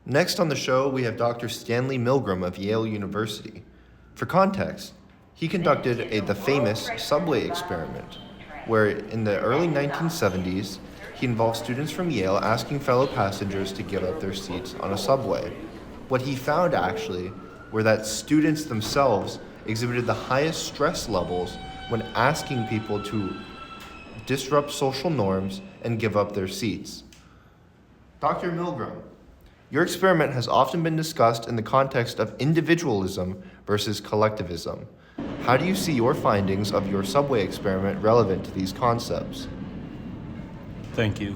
Next on the show, we have Dr. Stanley Milgram of Yale University. For context, he conducted the famous subway experiment, where in the early 1970s, he involved students from Yale asking fellow passengers to give up their seats on a subway. What he found actually were that students themselves exhibited the highest stress levels when asking people to disrupt social norms and give up their seats. Dr. Milgram, your experiment has often been discussed in the context of individualism versus collectivism. How do you see your findings of your subway experiment relevant to these concepts? Thank you.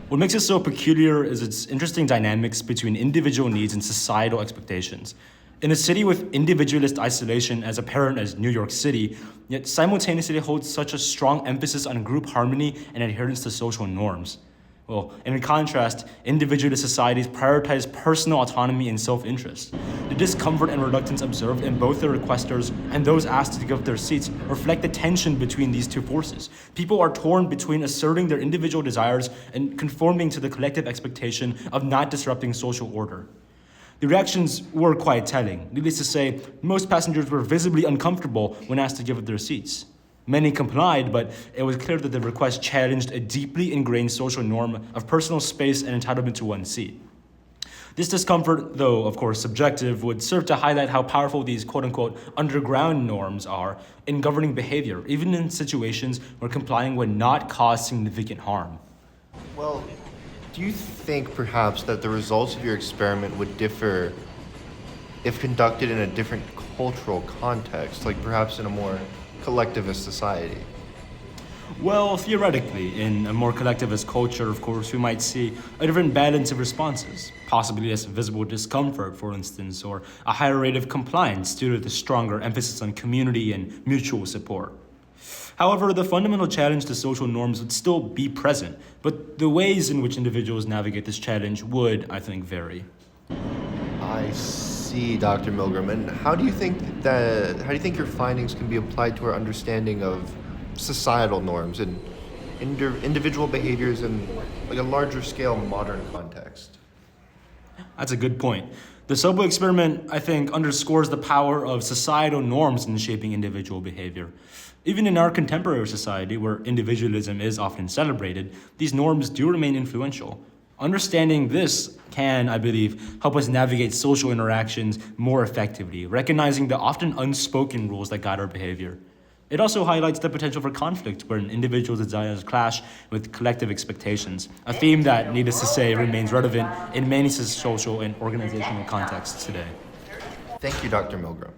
What makes it so peculiar is its interesting dynamics between individual needs and societal expectations. In a city with individualist isolation as apparent as New York City, yet simultaneously holds such a strong emphasis on group harmony and adherence to social norms. Well, and in contrast, individualist societies prioritize personal autonomy and self-interest. The discomfort and reluctance observed in both the requesters and those asked to give up their seats reflect the tension between these two forces. People are torn between asserting their individual desires and conforming to the collective expectation of not disrupting social order. The reactions were quite telling. Needless to say, most passengers were visibly uncomfortable when asked to give up their seats. Many complied, but it was clear that the request challenged a deeply ingrained social norm of personal space and entitlement to one's seat. This discomfort, though of course subjective, would serve to highlight how powerful these quote-unquote underground norms are in governing behavior, even in situations where complying would not cause significant harm. Well, do you think perhaps that the results of your experiment would differ if conducted in a different cultural context, like perhaps in a more collectivist society? Well, theoretically, in a more collectivist culture, of course, we might see a different balance of responses, possibly less visible discomfort, for instance, or a higher rate of compliance due to the stronger emphasis on community and mutual support. However, the fundamental challenge to social norms would still be present, but the ways in which individuals navigate this challenge would, I think, vary. I see, Dr. Milgram. And how do you think your findings can be applied to our understanding of societal norms and individual behaviors in like a larger scale modern context? That's a good point. The subway experiment, I think, underscores the power of societal norms in shaping individual behavior. Even in our contemporary society, where individualism is often celebrated, these norms do remain influential. Understanding this can, I believe, help us navigate social interactions more effectively, recognizing the often unspoken rules that guide our behavior. It also highlights the potential for conflict where an individual's desires clash with collective expectations, a theme that, needless to say, remains relevant in many social and organizational contexts today. Thank you, Dr. Milgram.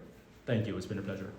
Thank you, it's been a pleasure.